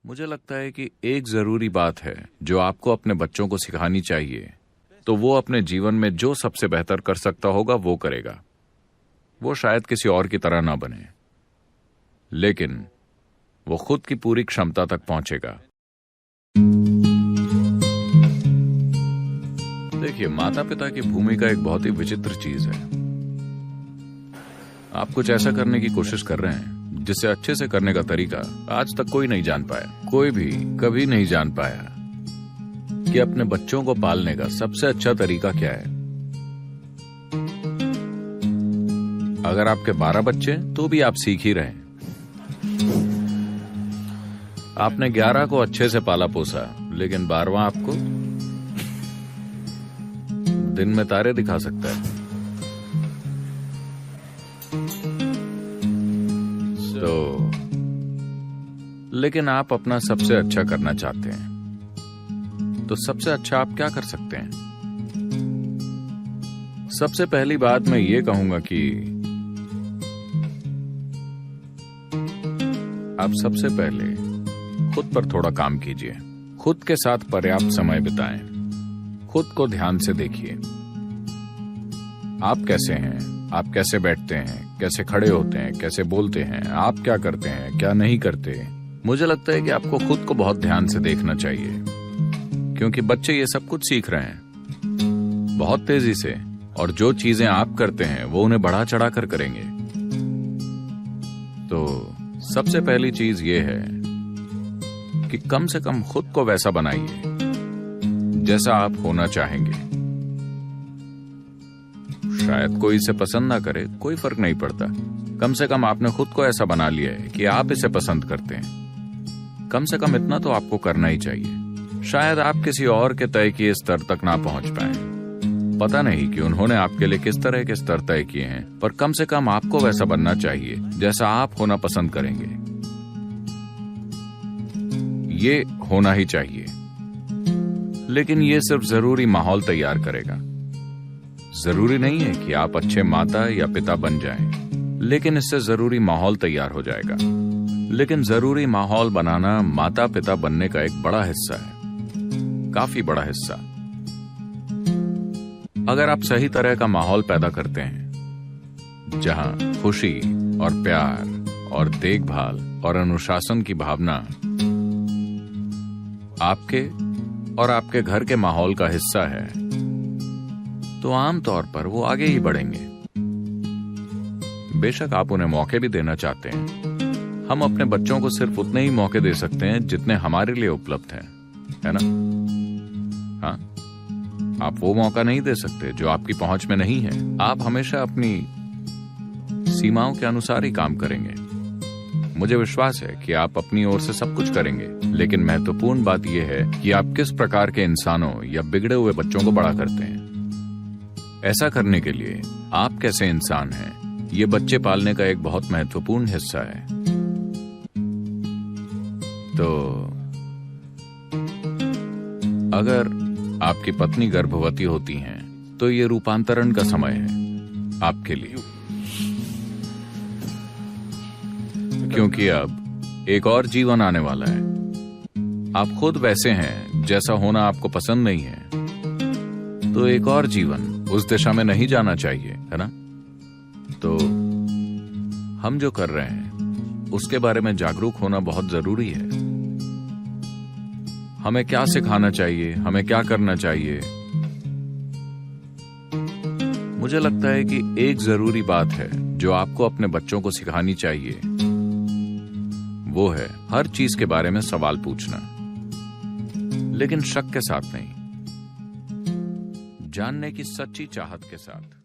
मुझे लगता है कि एक जरूरी बात है जो आपको अपने बच्चों को सिखानी चाहिए, तो वो अपने जीवन में जो सबसे बेहतर कर सकता होगा वो करेगा। वो शायद किसी और की तरह ना बने, लेकिन वो खुद की पूरी क्षमता तक पहुंचेगा। देखिए, माता पिता की भूमिका एक बहुत ही विचित्र चीज है। आप कुछ ऐसा करने की कोशिश कर रहे हैं जिसे अच्छे से करने का तरीका आज तक कोई नहीं जान पाया। कोई भी कभी नहीं जान पाया कि अपने बच्चों को पालने का सबसे अच्छा तरीका क्या है। अगर आपके 12 बच्चे तो भी आप सीख ही रहे हैं। आपने 11 को अच्छे से पाला पोसा, लेकिन 12वां आपको दिन में तारे दिखा सकता है। तो लेकिन आप अपना सबसे अच्छा करना चाहते हैं, तो सबसे अच्छा आप क्या कर सकते हैं? सबसे पहली बात मैं ये कहूंगा कि आप सबसे पहले खुद पर थोड़ा काम कीजिए। खुद के साथ पर्याप्त समय बिताएं। खुद को ध्यान से देखिए। आप कैसे हैं? आप कैसे बैठते हैं? कैसे खड़े होते हैं? कैसे बोलते हैं? आप क्या करते हैं, क्या नहीं करते? मुझे लगता है कि आपको खुद को बहुत ध्यान से देखना चाहिए, क्योंकि बच्चे ये सब कुछ सीख रहे हैं बहुत तेजी से, और जो चीजें आप करते हैं वो उन्हें बढ़ा चढ़ा कर करेंगे। तो सबसे पहली चीज ये है कि कम से कम खुद को वैसा बनाइए जैसा आप होना चाहेंगे। शायद कोई इसे पसंद ना करे, कोई फर्क नहीं पड़ता। कम से कम आपने खुद को ऐसा बना लिया है कि आप इसे पसंद करते हैं। कम से कम इतना तो आपको करना ही चाहिए। शायद आप किसी और के तय किए स्तर तक ना पहुंच पाए, पता नहीं कि उन्होंने आपके लिए किस तरह के स्तर तय किए हैं, पर कम से कम आपको वैसा बनना चाहिए जैसा आप होना पसंद करेंगे। ये होना ही चाहिए, लेकिन ये सिर्फ जरूरी माहौल तैयार करेगा। जरूरी नहीं है कि आप अच्छे माता या पिता बन जाएं, लेकिन इससे जरूरी माहौल तैयार हो जाएगा। लेकिन जरूरी माहौल बनाना माता पिता बनने का एक बड़ा हिस्सा है, काफी बड़ा हिस्सा। अगर आप सही तरह का माहौल पैदा करते हैं, जहां खुशी और प्यार और देखभाल और अनुशासन की भावना आपके और आपके घर के माहौल का हिस्सा है, तो आमतौर पर वो आगे ही बढ़ेंगे। बेशक आप उन्हें मौके भी देना चाहते हैं। हम अपने बच्चों को सिर्फ उतने ही मौके दे सकते हैं जितने हमारे लिए उपलब्ध हैं, है ना? हाँ, आप वो मौका नहीं दे सकते जो आपकी पहुंच में नहीं है। आप हमेशा अपनी सीमाओं के अनुसार ही काम करेंगे। मुझे विश्वास है कि आप अपनी ओर से सब कुछ करेंगे, लेकिन महत्वपूर्ण बात यह है कि आप किस प्रकार के इंसानों या बिगड़े हुए बच्चों को बड़ा करते हैं। ऐसा करने के लिए आप कैसे इंसान हैं, ये बच्चे पालने का एक बहुत महत्वपूर्ण हिस्सा है। तो अगर आपकी पत्नी गर्भवती होती हैं, तो ये रूपांतरण का समय है आपके लिए, क्योंकि अब एक और जीवन आने वाला है। आप खुद वैसे हैं जैसा होना आपको पसंद नहीं है, तो एक और जीवन उस दिशा में नहीं जाना चाहिए, है ना? तो हम जो कर रहे हैं उसके बारे में जागरूक होना बहुत जरूरी है। हमें क्या सिखाना चाहिए, हमें क्या करना चाहिए। मुझे लगता है कि एक जरूरी बात है जो आपको अपने बच्चों को सिखानी चाहिए, वो है हर चीज के बारे में सवाल पूछना, लेकिन शक के साथ नहीं, जानने की सच्ची चाहत के साथ।